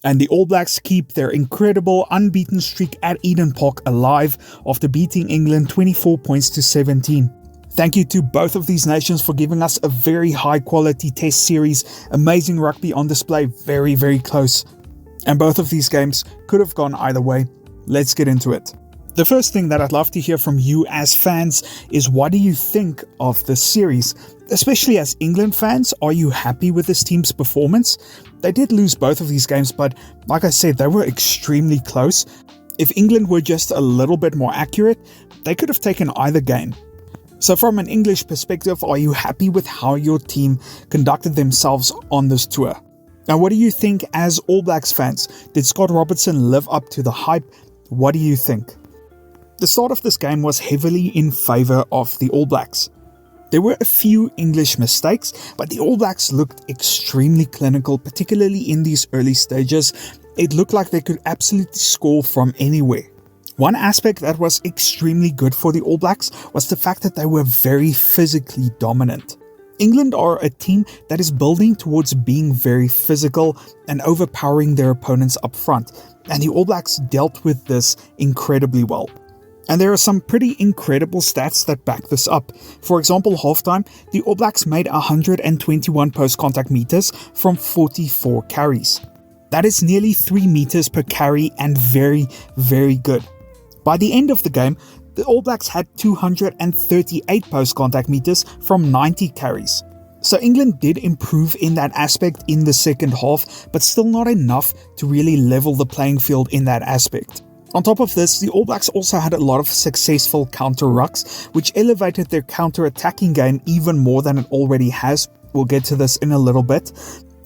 And the All Blacks keep their incredible unbeaten streak at Eden Park alive after beating England 24 points to 17. Thank you to both of these nations for giving us a very high quality test series, amazing rugby on display, very, very close. And both of these games could have gone either way. Let's get into it. The first thing that I'd love to hear from you as fans is, what do you think of this series? Especially as England fans, are you happy with this team's performance? They did lose both of these games, but like I said, they were extremely close. If England were just a little bit more accurate, they could have taken either game. So from an English perspective, are you happy with how your team conducted themselves on this tour? Now, what do you think as All Blacks fans? Did Scott Robertson live up to the hype? What do you think? The start of this game was heavily in favour of the All Blacks. There were a few English mistakes, but the All Blacks looked extremely clinical, particularly in these early stages. It looked like they could absolutely score from anywhere. One aspect that was extremely good for the All Blacks was the fact that they were very physically dominant. England are a team that is building towards being very physical and overpowering their opponents up front, and the All Blacks dealt with this incredibly well. And there are some pretty incredible stats that back this up. For example, halftime, the All Blacks made 121 post-contact meters from 44 carries. That is nearly 3 meters per carry and very, very good. By the end of the game, the All Blacks had 238 post-contact meters from 90 carries. So England did improve in that aspect in the second half, but still not enough to really level the playing field in that aspect. On top of this, the All Blacks also had a lot of successful counter-rucks, which elevated their counter-attacking game even more than it already has. We'll get to this in a little bit.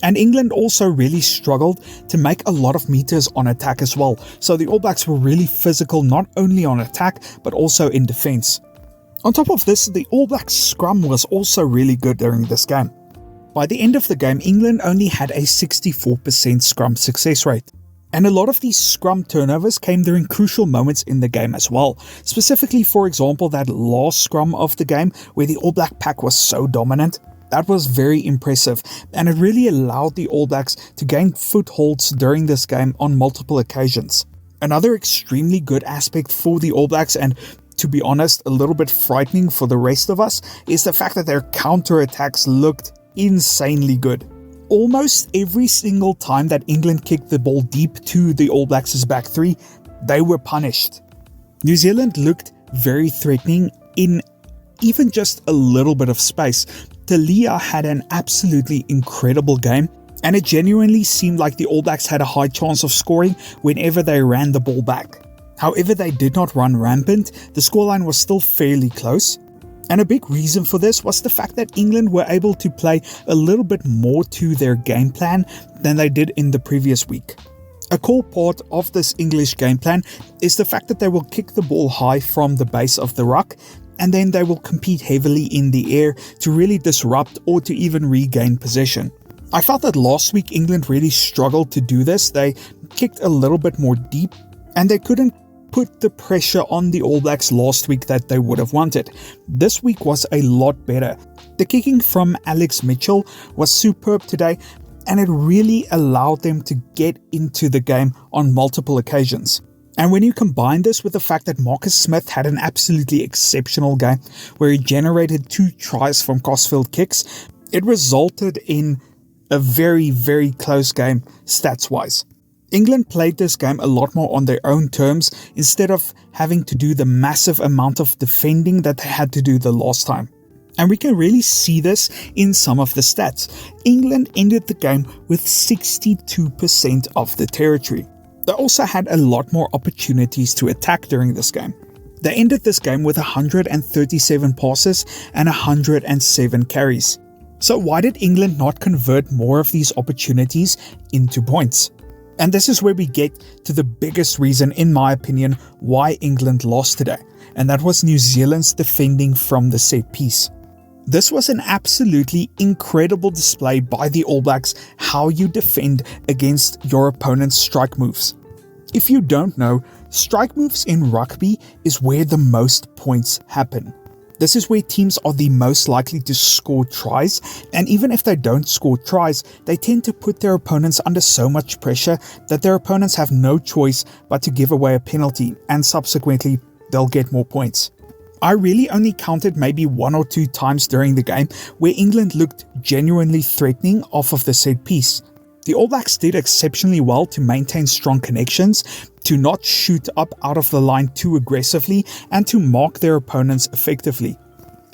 And England also really struggled to make a lot of meters on attack as well. So the All Blacks were really physical, not only on attack, but also in defense. On top of this, the All Blacks scrum was also really good during this game. By the end of the game, England only had a 64% scrum success rate. And a lot of these scrum turnovers came during crucial moments in the game as well. Specifically, for example, that last scrum of the game where the All Black pack was so dominant. That was very impressive, and it really allowed the All Blacks to gain footholds during this game on multiple occasions. Another extremely good aspect for the All Blacks, and to be honest, a little bit frightening for the rest of us, is the fact that their counter-attacks looked insanely good. Almost every single time that England kicked the ball deep to the All Blacks' back three, they were punished. New Zealand looked very threatening in even just a little bit of space. Talia had an absolutely incredible game, and it genuinely seemed like the All Blacks had a high chance of scoring whenever they ran the ball back. However, they did not run rampant. The scoreline was still fairly close. And a big reason for this was the fact that England were able to play a little bit more to their game plan than they did in the previous week. A core part of this English game plan is the fact that they will kick the ball high from the base of the ruck, and then they will compete heavily in the air to really disrupt or to even regain possession. I felt that last week England really struggled to do this. They kicked a little bit more deep, and they couldn't put the pressure on the All Blacks last week that they would have wanted. This week was a lot better. The kicking from Alex Mitchell was superb today, and it really allowed them to get into the game on multiple occasions. And when you combine this with the fact that Marcus Smith had an absolutely exceptional game where he generated 2 tries from crossfield kicks, it resulted in a very, very close game stats-wise. England played this game a lot more on their own terms instead of having to do the massive amount of defending that they had to do the last time. And we can really see this in some of the stats. England ended the game with 62% of the territory. They also had a lot more opportunities to attack during this game. They ended this game with 137 passes and 107 carries. So why did England not convert more of these opportunities into points? And this is where we get to the biggest reason, in my opinion, why England lost today. And that was New Zealand's defending from the set piece. This was an absolutely incredible display by the All Blacks, how you defend against your opponent's strike moves. If you don't know, strike moves in rugby is where the most points happen. This is where teams are the most likely to score tries, and even if they don't score tries, they tend to put their opponents under so much pressure that their opponents have no choice but to give away a penalty, and subsequently, they'll get more points. I really only counted maybe 1 or 2 times during the game where England looked genuinely threatening off of the set piece. The All Blacks did exceptionally well to maintain strong connections, to not shoot up out of the line too aggressively, and to mark their opponents effectively.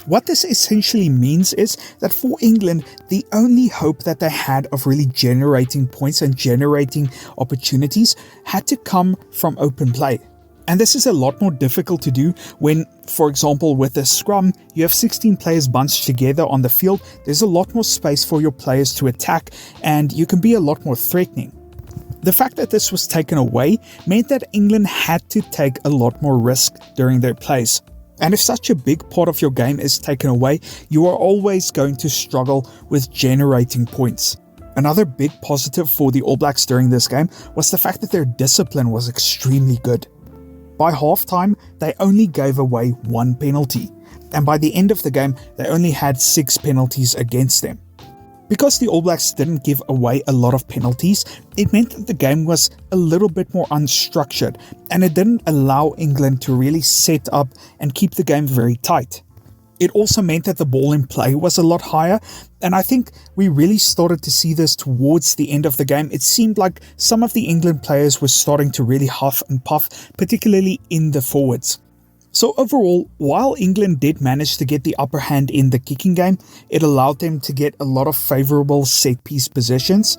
What this essentially means is that for England, the only hope that they had of really generating points and generating opportunities had to come from open play. And this is a lot more difficult to do when, for example, with a scrum, you have 16 players bunched together on the field. There's a lot more space for your players to attack, and you can be a lot more threatening. The fact that this was taken away meant that England had to take a lot more risk during their plays. And if such a big part of your game is taken away, you are always going to struggle with generating points. Another big positive for the All Blacks during this game was the fact that their discipline was extremely good. By halftime, they only gave away 1 penalty, and by the end of the game, they only had 6 penalties against them. Because the All Blacks didn't give away a lot of penalties, it meant that the game was a little bit more unstructured, and it didn't allow England to really set up and keep the game very tight. It also meant that the ball in play was a lot higher, and I think we really started to see this towards the end of the game. It seemed like some of the England players were starting to really huff and puff, particularly in the forwards. So overall, while England did manage to get the upper hand in the kicking game, it allowed them to get a lot of favourable set-piece positions.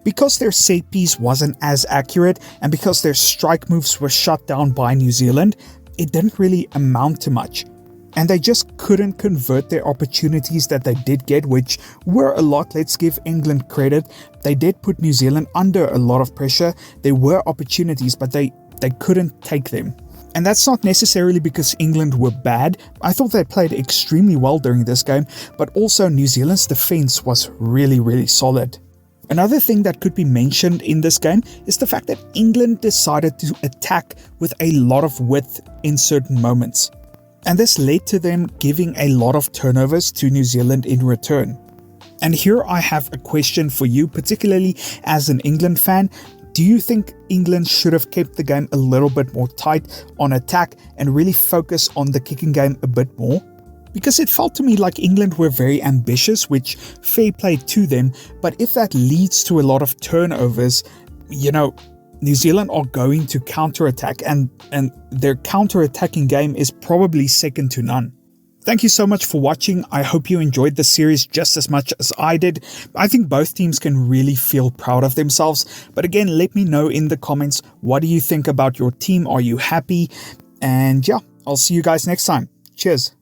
Because their set piece wasn't as accurate, and because their strike moves were shut down by New Zealand, it didn't really amount to much. And they just couldn't convert their opportunities that they did get, which were a lot. Let's give England credit. They did put New Zealand under a lot of pressure. There were opportunities, but they couldn't take them. And that's not necessarily because England were bad. I thought they played extremely well during this game, but also New Zealand's defense was really, really solid. Another thing that could be mentioned in this game is the fact that England decided to attack with a lot of width in certain moments. And this led to them giving a lot of turnovers to New Zealand in return. And here I have a question for you, particularly as an England fan. Do you think England should have kept the game a little bit more tight on attack and really focus on the kicking game a bit more? Because it felt to me like England were very ambitious, which fair play to them, but if that leads to a lot of turnovers, New Zealand are going to counterattack, and their counter-attacking game is probably second to none. Thank you so much for watching. I hope you enjoyed the series just as much as I did. I think both teams can really feel proud of themselves. But again, let me know in the comments, what do you think about your team? Are you happy? And yeah, I'll see you guys next time. Cheers.